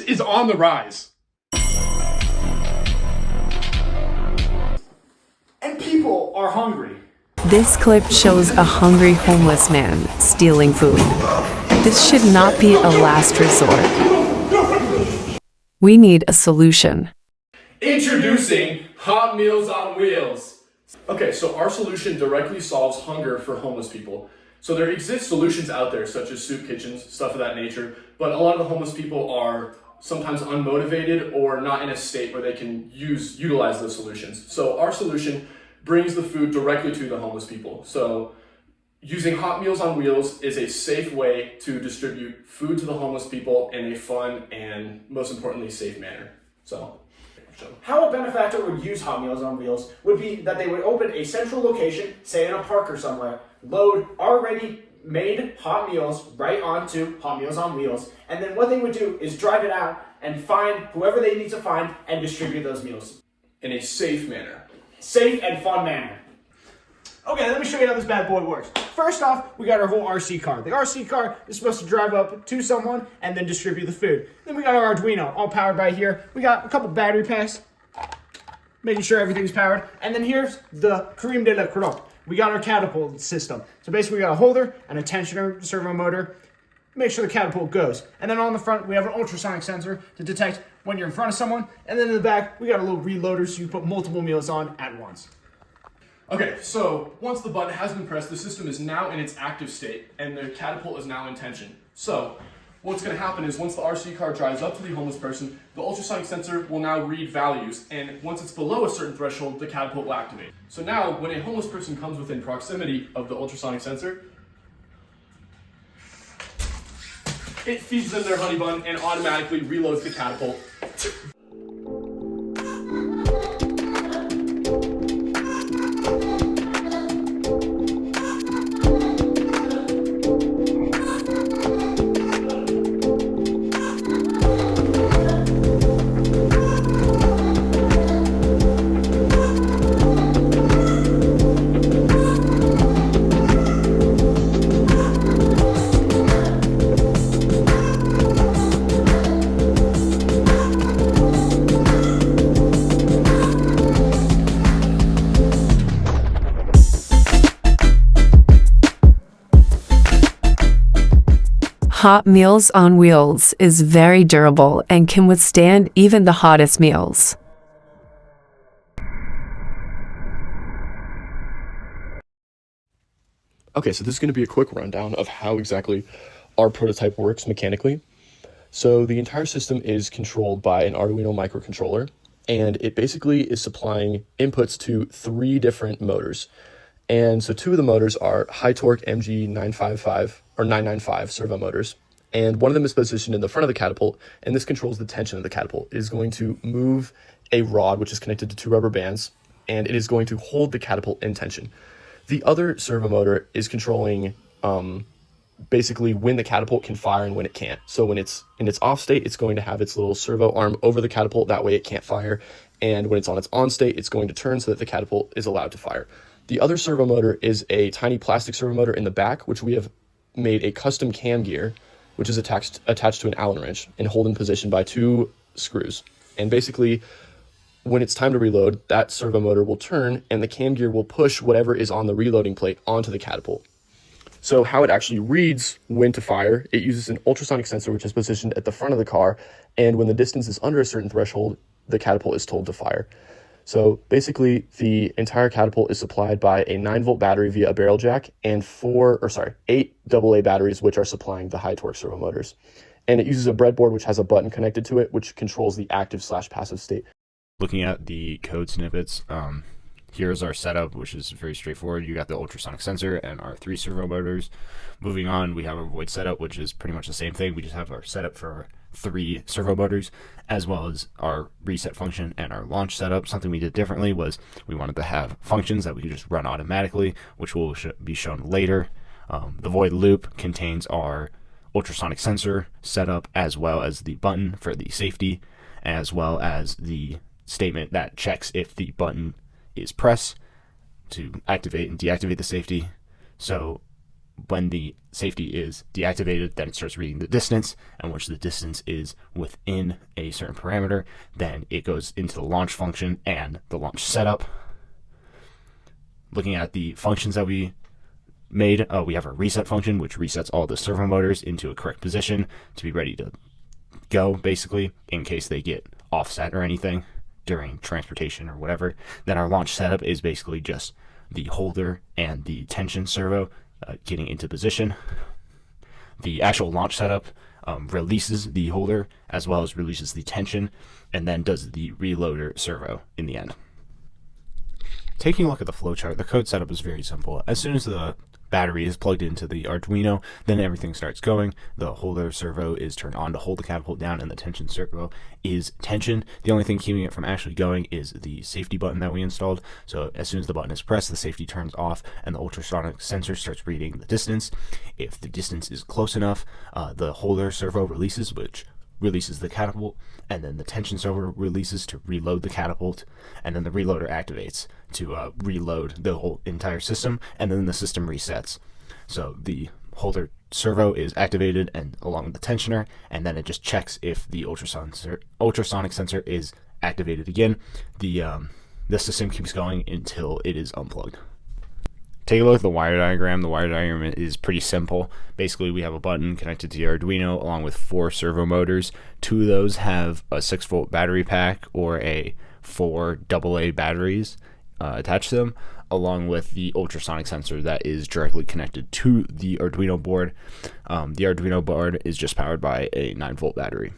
Waste is on the rise. And people are hungry. This clip shows a hungry homeless man stealing food. This should not be a last resort. We need a solution. Introducing Hot Meals on Wheels. Okay, so our solution directly solves hunger for homeless people. So there exist solutions out there such as soup kitchens, stuff of that nature, but a lot of the homeless people are sometimes unmotivated or not in a state where they can utilize those solutions. So our solution brings the food directly to the homeless people. So using Hot Meals on Wheels is a safe way to distribute food to the homeless people in a fun and most importantly safe manner. So how a benefactor would use Hot Meals on Wheels would be that they would open a central location, say in a park or somewhere, load already made hot meals right onto Hot Meals on Wheels, and then what they would do is drive it out and find whoever they need to find and distribute those meals. in a safe manner. Safe and fun manner. Okay, let me show you how this bad boy works. First off, we got our whole RC car. The RC car is supposed to drive up to someone and then distribute the food. Then we got our Arduino, all powered by here. We got a couple battery packs, making sure everything's powered. And then here's the creme de la crop. We got our catapult system. So basically we got a holder, an tensioner, servo motor, make sure the catapult goes. And then on the front, we have an ultrasonic sensor to detect when you're in front of someone. And then in the back, we got a little reloader so you put multiple meals on at once. Okay, so once the button has been pressed, the system is now in its active state, and the catapult is now in tension. So what's going to happen is once the RC car drives up to the homeless person, the ultrasonic sensor will now read values, and once it's below a certain threshold, the catapult will activate. So now, when a homeless person comes within proximity of the ultrasonic sensor, it feeds them their honey bun and automatically reloads the catapult. Hot Meals on Wheels is very durable and can withstand even the hottest meals. Okay, so this is going to be a quick rundown of how exactly our prototype works mechanically. So the entire system is controlled by an Arduino microcontroller, and it basically is supplying inputs to 3 different motors. And so 2 of the motors are high torque MG 955 or 995 servo motors. And one of them is positioned in the front of the catapult, and this controls the tension of the catapult. It is going to move a rod, which is connected to 2 rubber bands, and it is going to hold the catapult in tension. The other servo motor is controlling basically when the catapult can fire and when it can't. So when it's in its off state, it's going to have its little servo arm over the catapult. That way it can't fire. And when it's on its on state, it's going to turn so that the catapult is allowed to fire. The other servo motor is a tiny plastic servo motor in the back, which we have made a custom cam gear, which is attached to an Allen wrench and held in position by 2 screws. And basically, when it's time to reload, that servo motor will turn and the cam gear will push whatever is on the reloading plate onto the catapult. So how it actually reads when to fire, it uses an ultrasonic sensor which is positioned at the front of the car, and when the distance is under a certain threshold, the catapult is told to fire. So basically, the entire catapult is supplied by a 9-volt battery via a barrel jack and 8 AA batteries, which are supplying the high torque servo motors. And it uses a breadboard which has a button connected to it, which controls the active/passive state. Looking at the code snippets, here's our setup, which is very straightforward. You got the ultrasonic sensor and our 3 servo motors. Moving on, we have our void setup, which is pretty much the same thing. We just have our setup for our 3 servo motors, as well as our reset function and our launch setup. Something we did differently was we wanted to have functions that we could just run automatically, which will be shown later. The void loop contains our ultrasonic sensor setup, as well as the button for the safety, as well as the statement that checks if the button is pressed to activate and deactivate the safety. So when the safety is deactivated, then it starts reading the distance, and once the distance is within a certain parameter, then it goes into the launch function and the launch setup. Looking at the functions that we made, we have a reset function, which resets all the servo motors into a correct position to be ready to go, basically, in case they get offset or anything during transportation or whatever. Then our launch setup is basically just the holder and the tension servo getting into position. The actual launch setup releases the holder as well as releases the tension, and then does the reloader servo in the end. Taking a look at the flowchart, the code setup is very simple. As soon as the battery is plugged into the Arduino, then everything starts going. The holder servo is turned on to hold the catapult down, and the tension servo is tension. The only thing keeping it from actually going is the safety button that we installed. So as soon as the button is pressed, the safety turns off and the ultrasonic sensor starts reading the distance. If the distance is close enough, the holder servo releases, which releases the catapult, and then the tension servo releases to reload the catapult, and then the reloader activates to reload the whole entire system, and then the system resets. So the holder servo is activated and along with the tensioner, and then it just checks if the ultrasonic sensor is activated again. The system keeps going until it is unplugged. Take a look at the wire diagram. The wire diagram is pretty simple. Basically, we have a button connected to the Arduino along with 4 servo motors. 2 of those have a 6-volt battery pack or 4 AA batteries attached to them, along with the ultrasonic sensor that is directly connected to the Arduino board. The Arduino board is just powered by a 9-volt battery.